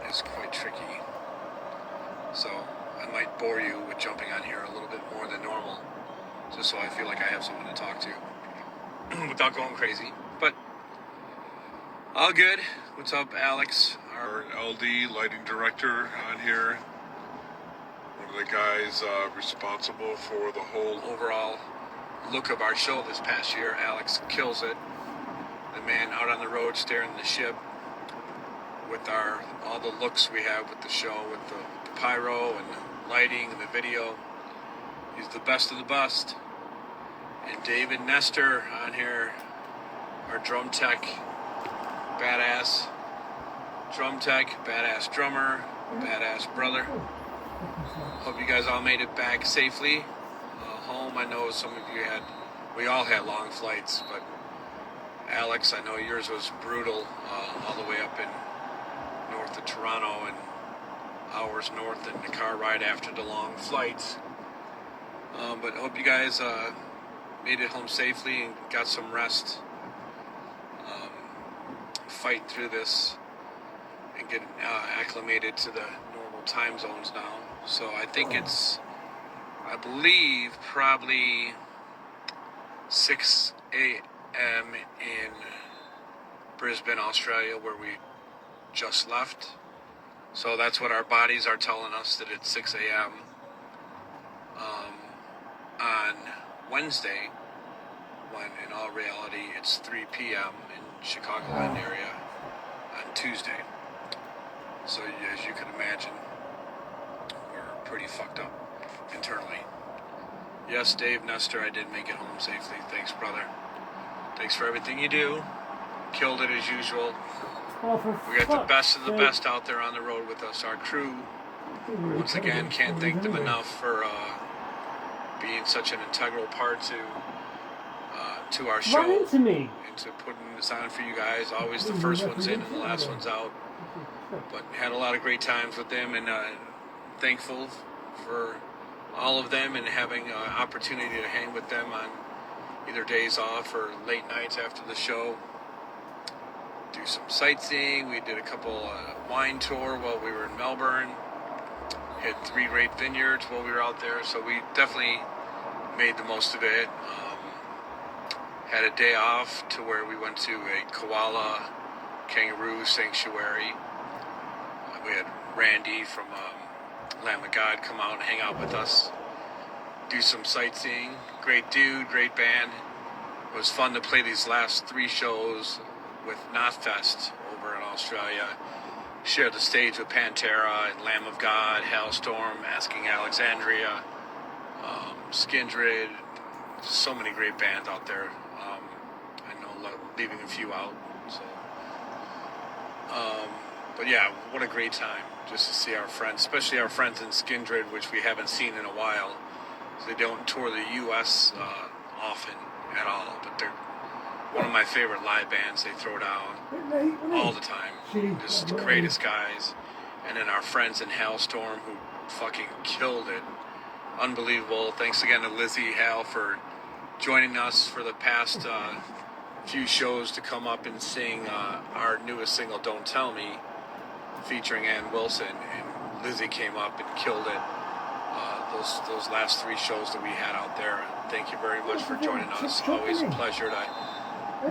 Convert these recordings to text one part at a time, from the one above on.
is quite tricky. So I might bore you with jumping on here a little bit more than normal, just so I feel like I have someone to talk to without going crazy. But all good. What's up, Alex? Our LD lighting director on here. One of the guys responsible for the whole overall look of our show this past year. Alex kills it. The man out on the road steering the ship with all the looks we have with the show, with the pyro and the lighting and the video. He's the best of the best. And David Nestor on here, our drum tech, badass drum tech, badass drummer, badass brother. Hope you guys all made it back safely home. I know some of you we all had long flights, but Alex, I know yours was brutal, all the way up in north of Toronto and hours north in the car ride after the long flights. But hope you guys made it home safely and got some rest. Fight through this and get acclimated to the normal time zones now. So I think I believe probably 6 a.m. in Brisbane, Australia, where we just left. So that's what our bodies are telling us, that it's 6 a.m. On Wednesday, when in all reality it's 3 p.m. in Chicagoland area on Tuesday. So as you can imagine, we're pretty fucked up internally. Yes, Dave Nestor, I did make it home safely. Thanks, brother. Thanks for everything you do. Killed it as usual. We got the best of the best out there on the road with us. Our crew, once again, can't thank them enough for being such an integral part to our show and to putting this on for you guys. Always the first one's in and the last one's out. But had a lot of great times with them, and thankful for all of them and having an opportunity to hang with them on either days off or late nights after the show. Do some sightseeing. We did a couple wine tour while we were in Melbourne. Hit 3 great vineyards while we were out there, so we definitely made the most of it. Had a day off to where we went to a koala kangaroo sanctuary. We had Randy from Lamb of God come out and hang out with us, do some sightseeing. Great dude, great band. It was fun to play these last 3 shows with Knotfest over in Australia. Shared the stage with Pantera and Lamb of God, Hailstorm, Asking Alexandria, Skindred. So many great bands out there. I know leaving a few out. So, but yeah, what a great time just to see our friends, especially our friends in Skindred, which we haven't seen in a while. They don't tour the U.S. Often at all, but they're one of my favorite live bands. They throw down all the time. Just the greatest guys. And then our friends in Hailstorm, who fucking killed it. Unbelievable. Thanks again to Lizzie Hale for joining us for the past few shows to come up and sing our newest single, Don't Tell Me, featuring Ann Wilson. And Lizzie came up and killed it. Those last 3 shows that we had out there. Thank you very much for joining us. Always a pleasure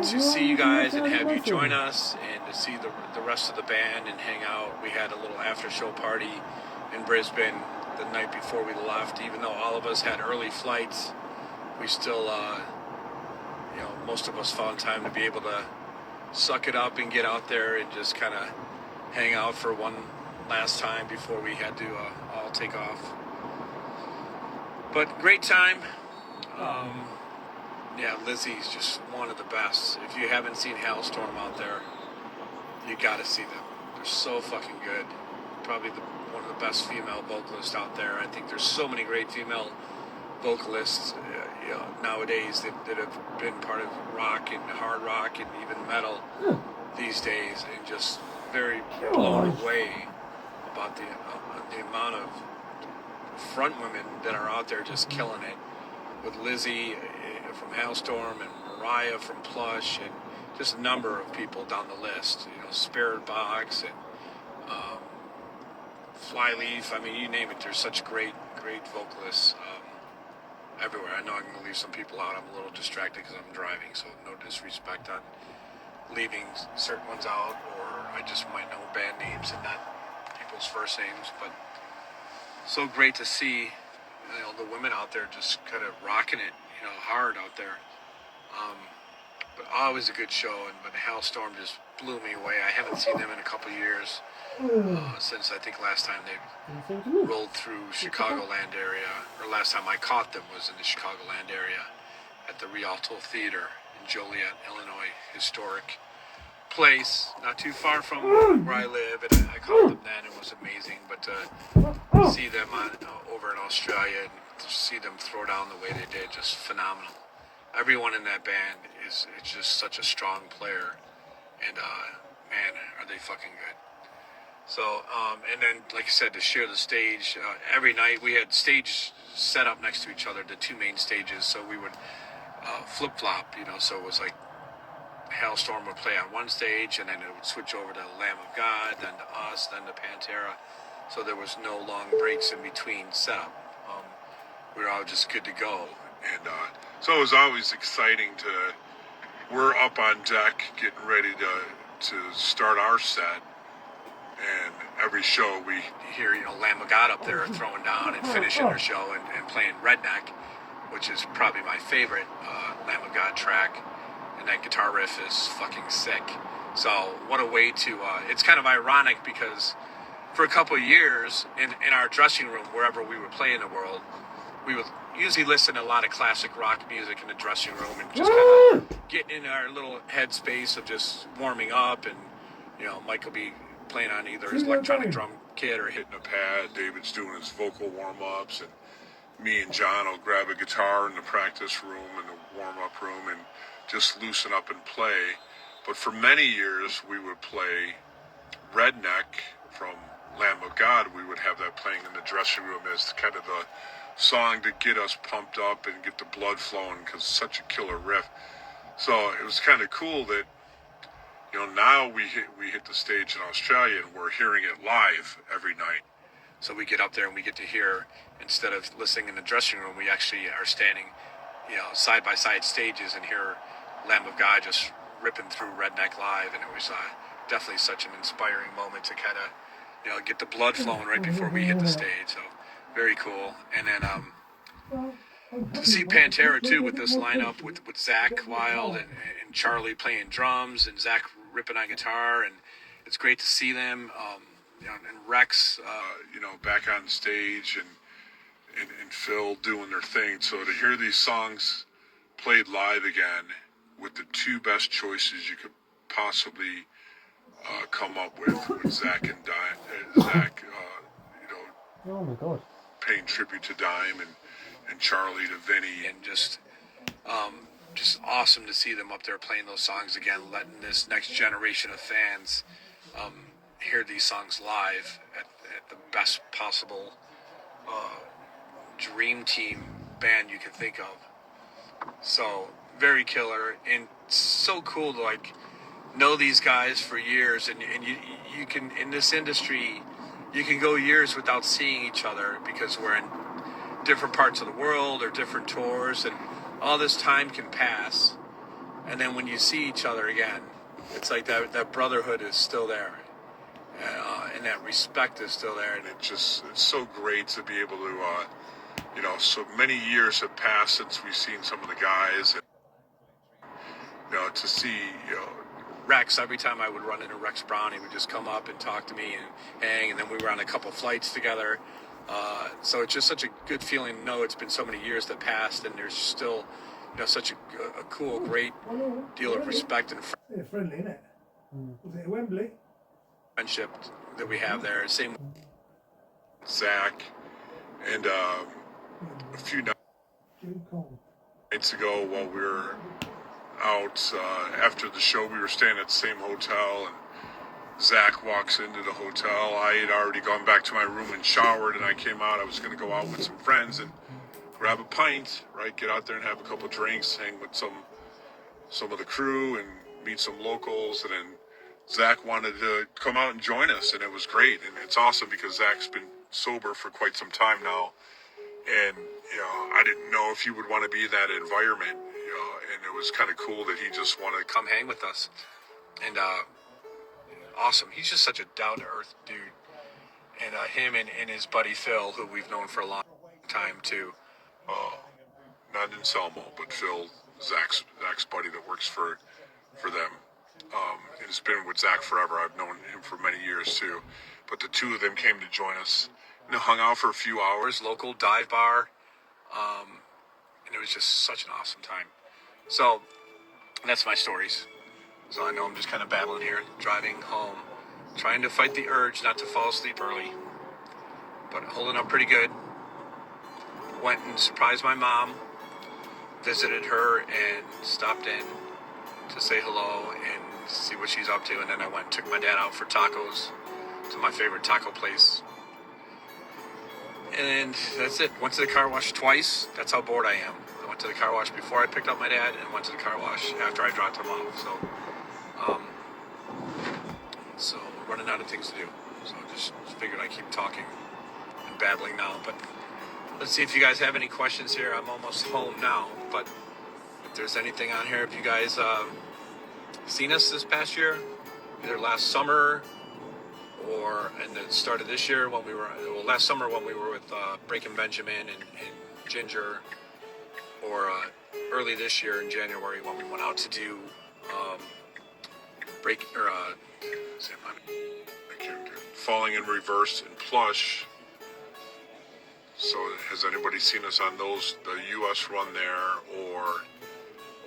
to see you guys and have you join us, and to see the rest of the band and hang out. We had a little after show party in Brisbane the night before we left. Even though all of us had early flights, we still most of us found time to be able to suck it up and get out there and just kind of hang out for one last time before we had to all take off. But great time. Yeah, Lizzie's just one of the best. If you haven't seen Hailstorm out there, you gotta see them. They're so fucking good. Probably one of the best female vocalists out there. I think there's so many great female vocalists nowadays that have been part of rock and hard rock and even metal these days, and just very blown away about the amount of front women that are out there just killing it, with Lizzie from Hailstorm and Mariah from Plush, and just a number of people down the list. Spirit Box and Flyleaf. I mean, you name it. There's such great vocalists everywhere. I know I'm going to leave some people out. I'm a little distracted because I'm driving, so no disrespect on leaving certain ones out, or I just might know band names and not people's first names. But so great to see, the women out there just kind of rocking it, hard out there. But always a good show, but Hailstorm just blew me away. I haven't seen them in a couple years, since I think last time they rolled through Chicagoland area, or last time I caught them was in the Chicagoland area at the Rialto Theater in Joliet, Illinois. Historic place, not too far from where I live, and I caught them then. It was amazing, but to see them over in Australia and to see them throw down the way they did, just phenomenal. Everyone in that band is just such a strong player, and man, are they fucking good. So, and then, like I said, to share the stage, every night we had stage set up next to each other, the two main stages, so we would flip-flop, so it was like Hailstorm would play on one stage, and then it would switch over to Lamb of God, then to us, then to Pantera, so there was no long breaks in between setup. We were all just good to go. And so it was always exciting we're up on deck getting ready to start our set. And every show we hear, Lamb of God up there throwing down and finishing their show and playing Redneck, which is probably my favorite Lamb of God track. And that guitar riff is fucking sick. So what a way to, it's kind of ironic because for a couple of years in our dressing room, wherever we would play in the world, we would usually listen to a lot of classic rock music in the dressing room and just kind of getting in our little headspace of just warming up. And, Mike will be playing on either his electronic drum kit or hitting a pad. David's doing his vocal warm-ups, and me and John will grab a guitar in the practice room and the warm-up room and just loosen up and play. But for many years we would play Redneck from Lamb of God. We would have that playing in the dressing room as kind of the song to get us pumped up and get the blood flowing, because it's such a killer riff. So it was kind of cool that now we hit the stage in Australia and we're hearing it live every night. So we get up there and we get to hear, instead of listening in the dressing room, we actually are standing, side by side stages and hear Lamb of God just ripping through Redneck live. And it was definitely such an inspiring moment to kind of, get the blood flowing right before we hit the stage. So very cool. And then to see Pantera too with this lineup with Zach Wild and Charlie playing drums and Zach ripping on guitar, and it's great to see them. And Rex, back on stage, and Phil doing their thing. So to hear these songs played live again with the two best choices you could possibly come up with Zach and Zach, oh my God, paying tribute to Dime, and Charlie to Vinny, and just awesome to see them up there playing those songs again, letting this next generation of fans hear these songs live at the best possible dream team band you can think of. So very killer, and so cool to know these guys for years, and you can, in this industry, you can go years without seeing each other because we're in different parts of the world or different tours, and all this time can pass, and then when you see each other again, it's like that brotherhood is still there, and that respect is still there. And it's so great to be able to so many years have passed since we've seen some of the guys, and to see Rex, every time I would run into Rex Brown, he would just come up and talk to me and hang, and then we were on a couple flights together. So it's just such a good feeling to know it's been so many years that passed, and there's still, such a cool, great deal of respect and friendly, isn't it? Was it Wembley? friendship that we have there. Same Zach, and a few nights ago while we were out after the show, we were staying at the same hotel, and Zach walks into the hotel. I had already gone back to my room and showered, and I came out. I was going to go out with some friends and grab a pint, right? Get out there and have a couple drinks, hang with some of the crew, and meet some locals. And then Zach wanted to come out and join us, and it was great. And it's awesome because Zach's been sober for quite some time now, and I didn't know if he would want to be in that environment. And it was kind of cool that he just wanted to come hang with us. And awesome. He's just such a down-to-earth dude. And him and his buddy Phil, who we've known for a long time too. Not in Selmo, but Phil, Zach's buddy that works for them. And it's been with Zach forever. I've known him for many years too. But the two of them came to join us. Hung out for a few hours, local dive bar. And it was just such an awesome time. So that's my stories. So I know I'm just kind of babbling here, driving home, trying to fight the urge not to fall asleep early, but holding up pretty good. Went and surprised my mom, visited her, and stopped in to say hello and see what she's up to. And then I went and took my dad out for tacos to my favorite taco place. And that's it. Went to the car wash twice. That's how bored I am. I went to the car wash before I picked up my dad and went to the car wash after I dropped him off. So running out of things to do. So I just figured I'd keep talking and babbling now. But let's see if you guys have any questions here. I'm almost home now. But if there's anything on here, if you guys seen us this past year, either last summer or in the start of this year when we were, last summer when we were with Breaking Benjamin and Ginger, or early this year in January when we went out to do Falling in Reverse and Plush. So has anybody seen us on those, the U.S. run there, or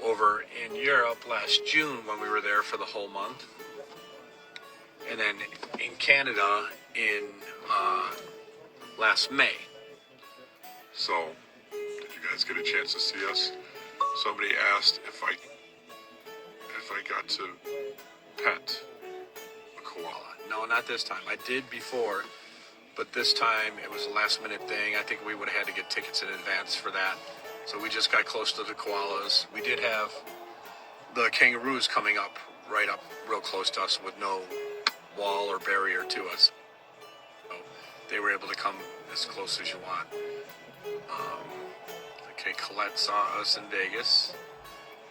over in Europe last June when we were there for the whole month? And then in Canada in last May. So, did you guys get a chance to see us? Somebody asked if I got to pet a koala. No, not this time. I did before, but this time it was a last minute thing. I think we would have had to get tickets in advance for that. So we just got close to the koalas. We did have the kangaroos coming up real close to us with no wall or barrier to us. So they were able to come as close as you want. Okay, Colette saw us in Vegas.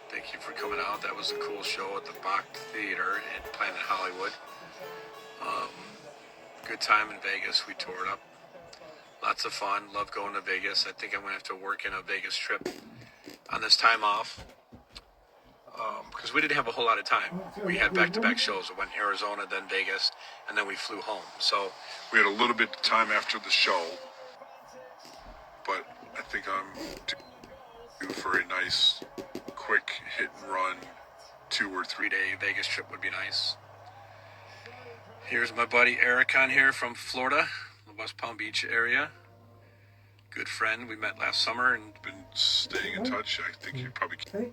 Thank you for coming out. That was a cool show at the Bach Theater in Planet Hollywood. Good time in Vegas. We toured up. Lots of fun. Love going to Vegas. I think I'm going to have to work in a Vegas trip on this time off. Because we didn't have a whole lot of time. We had back-to-back shows. We went to Arizona, then Vegas, and then we flew home. So we had a little bit of time after the show. But I think I'm due for a nice, quick hit-and-run 2 or 3 day Vegas trip would be nice. Here's my buddy Eric on here from Florida, the West Palm Beach area. Good friend. We met last summer and been staying in touch. I think you probably came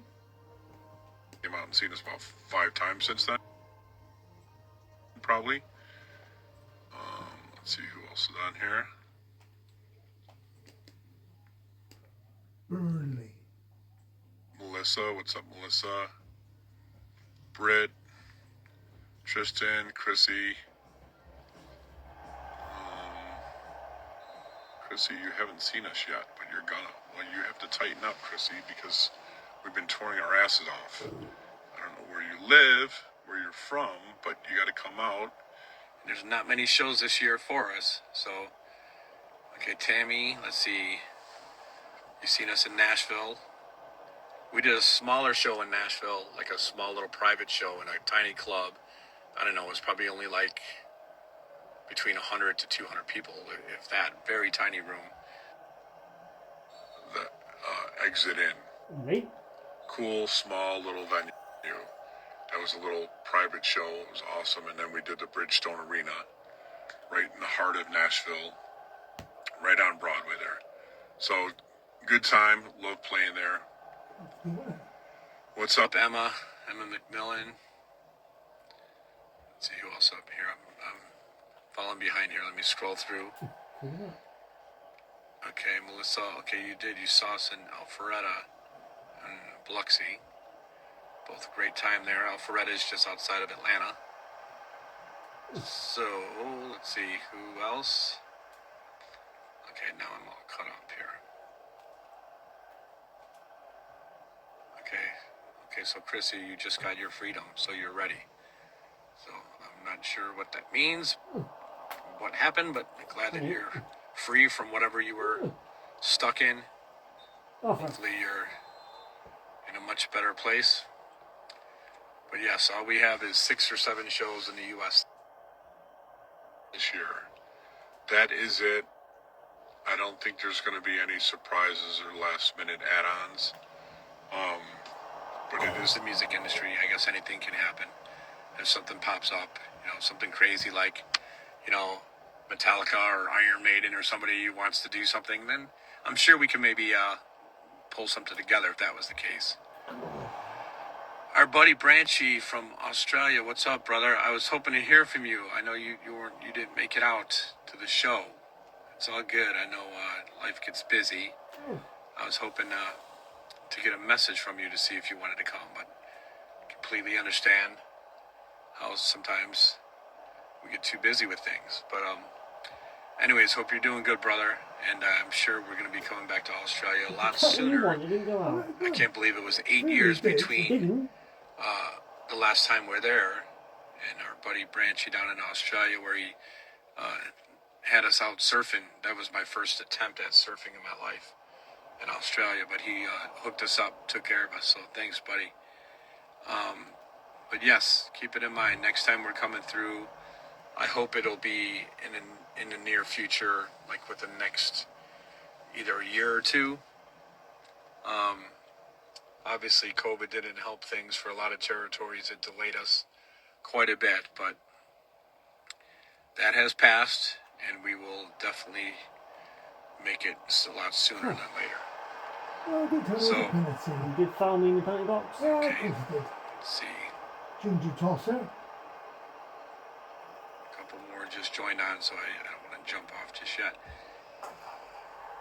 out and seen us about 5 times since then. Probably. Let's see who else is on here. Burnley. Melissa, what's up, Melissa? Britt, Tristan, Chrissy. Chrissy, you haven't seen us yet, but you're gonna. Well, you have to tighten up, Chrissy, because we've been touring our asses off. I don't know where you live, where you're from, but you got to come out. There's not many shows this year for us, so. Okay, Tammy, let's see. You've seen us in Nashville. We did a smaller show in Nashville, like a small little private show in a tiny club. I don't know, it was probably only like between 100 to 200 people, if that. Very tiny room. The exit in. Right? Cool, small, little venue. That was a little private show. It was awesome. And then we did the Bridgestone Arena, right in the heart of Nashville, right on Broadway there. So, good time. Love playing there. What's up, Emma? Emma McMillan. Let's see who else up here. I'm falling behind here. Let me scroll through. Okay, Melissa. Okay, you saw us in Alpharetta and Biloxi. Both a great time there. Alpharetta is just outside of Atlanta. So, let's see, who else? Okay, now I'm all caught up here. Okay, so Chrissy, you just got your freedom, so you're ready. So, I'm not sure what that means, what happened, but I'm glad that you're free from whatever you were stuck in. Hopefully you're in a much better place. But yes, all we have is 6 or 7 shows in the U.S. this year. That is it. I don't think there's going to be any surprises or last-minute add-ons. But it is The music industry, I guess anything can happen. If something pops up, something crazy like, Metallica or Iron Maiden or somebody who wants to do something, then I'm sure we can maybe pull something together if that was the case. Our buddy Branchy from Australia, what's up, brother? I was hoping to hear from you. I know you didn't make it out to the show. It's all good. I know life gets busy. I was hoping to get a message from you to see if you wanted to come, but completely understand how sometimes we get too busy with things. But anyways, hope you're doing good, brother. And I'm sure we're going to be coming back to Australia a lot sooner. I can't believe it was 8 years between the last time we're there and our buddy Branchy down in Australia, where he had us out surfing. That was my first attempt at surfing in my life in Australia, but he hooked us up, took care of us, so thanks, buddy. But yes, keep it in mind. Next time we're coming through, I hope it'll be in the near future, like within the next either a year or two. Obviously, COVID didn't help things for a lot of territories. It delayed us quite a bit, but that has passed, and we will definitely make it a lot sooner than later. So, You did foul me in the penalty box? okay, let's see. Ginger tosser. A couple more just joined on, so I don't want to jump off just yet.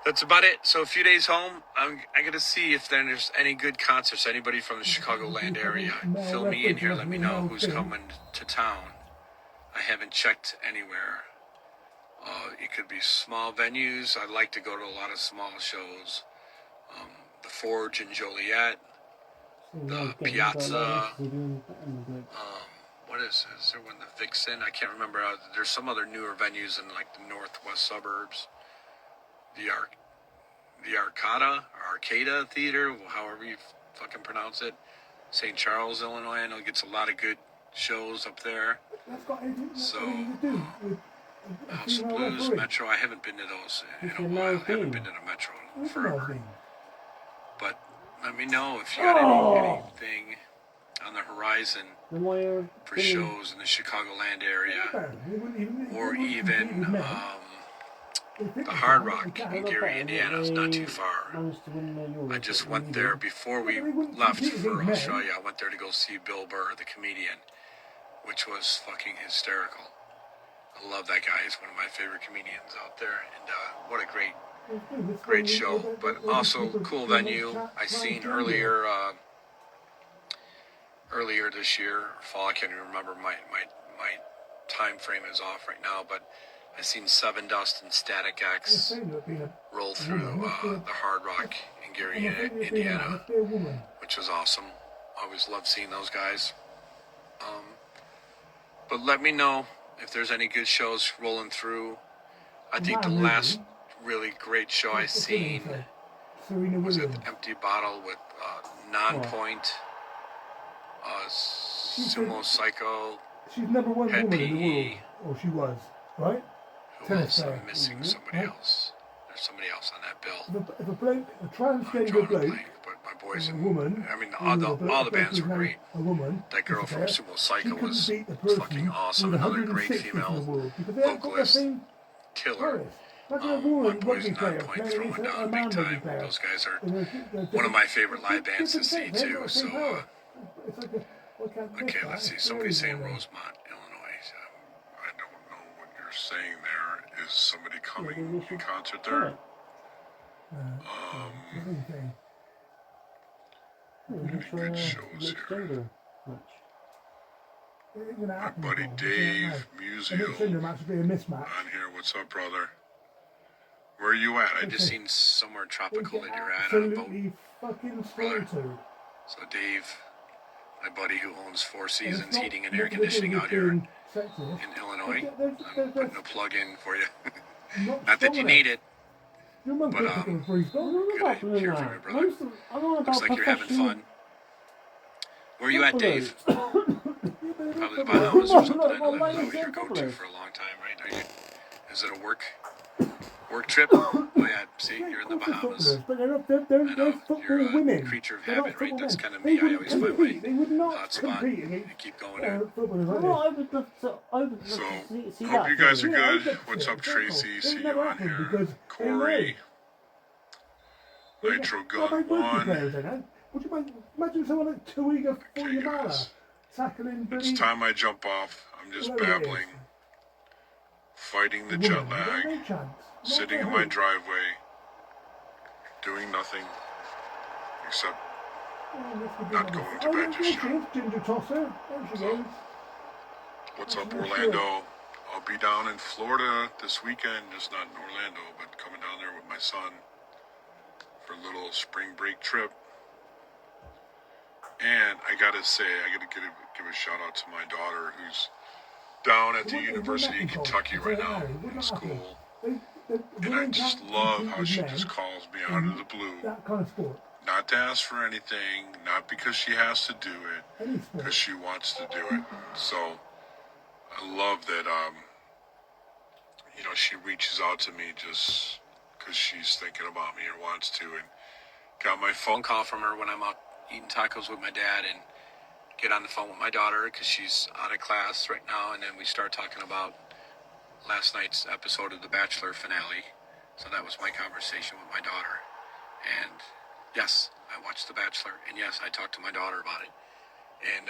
That's about it. So a few days home, I got to see if there's any good concerts. Anybody from the Chicagoland area, fill me in here. Let me know who's coming to town. I haven't checked anywhere. It could be small venues. I'd like to go to a lot of small shows. The Forge in Joliet, the Piazza. What is there one? The Vixen. I can't remember. There's some other newer venues in like the northwest suburbs. The Arcada Theater, however you fucking pronounce it. St. Charles, Illinois. I know it gets a lot of good shows up there. So, House of Blues, Metro. I haven't been to those in a while. I haven't been to the Metro in forever. But let me know if you got anything on the horizon for shows in the Chicagoland area, or even the Hard Rock in Gary, Indiana is not too far. I just went there before we left for Australia. I went there to go see Bill Burr, the comedian, which was fucking hysterical. I love that guy. He's one of my favorite comedians out there, and what a great show. But also cool venue. I seen earlier this year, fall. I can't even remember. My time frame is off right now, but I seen Seven Dust and Static X roll through the Hard Rock in Gary, Indiana, which was awesome. Always loved seeing those guys. But let me know if there's any good shows rolling through. I think the last really great show I seen was at the Empty Bottle with Non-Point, Sumo Psycho, She's number one Pet woman in the world. PE. Or she was, right? Who else? I'm missing somebody else. There's somebody else on that bill. If a bloke, a transgender Drawing a bloke, blank, but my boys and woman, I mean, all the bands were great. a woman, That girl from Sumo Psycho was beat the person fucking awesome. with Another great 160 in the female world, because they haven't got the vocalist, same killer. chorus. Like a My woman boys rugby in player Non-Point playing throwing a down man big rugby time. player. Those guys are And one of my favorite live bands to see different too. things, So, they haven't got the same power. It's like okay, let's see. Somebody's saying Rosemont. Rosemont, Illinois. I don't know what you're saying there. Is somebody coming in concert there? Any good shows here? It ain't gonna My happen. buddy Paul, you see what I Dave mean? Musio And it's in a match to be a mismatch. on here. What's up, brother? Where are you at? I just seen somewhere They tropical get that you're at on a boat. absolutely fucking Brother. slaughtered. So Dave, my buddy who owns Four And it's Seasons not Heating and Air nothing to do Conditioning with out here being sexist. in Illinois, There's I'm putting a plug in for you. not Not that strong you enough. need it. Your mum But, could pick up a brief I'm dog. on Good about to blue hear from line. you, brother. I'm on about Looks like you're having professional fun. Where are you at, Dave? Probably the Come on, Bahamas or something. look, I know well, that was ladies always your and go-to couplers. for a long time, right? Are you? Is it a work trip? Oh yeah, see, you're in the Bahamas. Footballers, but they're not. They're I know, football you're a women. creature of They're not habit, right? football That's men. kind of They me. I wouldn't always find compete. my They would not hot spot compete and against keep going there. footballers like Well, this. I would love to So, see hope that you guys for are you. Yeah, I'd good. love to What's see up, it. Tracy? It See would you never on happen here. because they Corey, know. Nitro Well, Gun they would be 1. players, they know. Would you imagine someone like Tuiga Okay, Fuyamala guys. tackling It's bloody time I jump off. I'm just whatever it is. babbling, fighting the A jet woman, you got lag, no chance. Not sitting for in my who? driveway, doing nothing except Oh, let's give not her going this. to Oh, bed there just she yet. is, Ginger Tosser. There she So, goes. what's That's up, real Orlando? I'll be down in Florida this weekend, just not in Orlando, but coming down there with my son for a little spring break trip. And I gotta say, I gotta give a shout out to my daughter who's down at the University of Kentucky right now in school. And I just love how she just calls me out of the blue. That kind of sport. Not to ask for anything, not because she has to do it, Any sport. because she wants to do it. So I love that, she reaches out to me just because she's thinking about me or wants to. And got my phone call from her when I'm out eating tacos with my dad and get on the phone with my daughter because she's out of class right now. And then we start talking about last night's episode of The Bachelor finale. So that was my conversation with my daughter. And yes, I watched The Bachelor. And yes, I talked to my daughter about it. And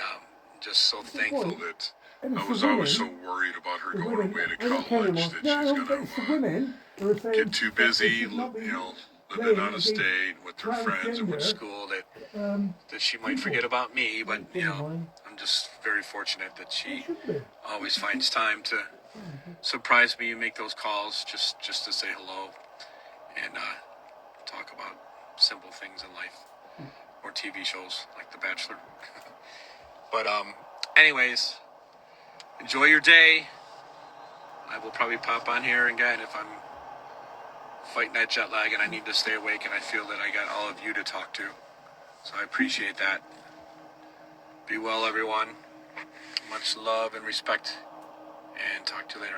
just so thankful that I was always so worried about her going away to college that she's going to get too busy, living out of state with her friends and with school that she might forget about me. But, I'm just very fortunate that she always finds time to surprise me and make those calls just to say hello and talk about simple things in life or TV shows like The Bachelor. But anyways, enjoy your day. I will probably pop on here again if I'm fighting that jet lag and I need to stay awake and I feel that I got all of you to talk to. So I appreciate that. Be well, everyone. Much love and respect, and talk to you later.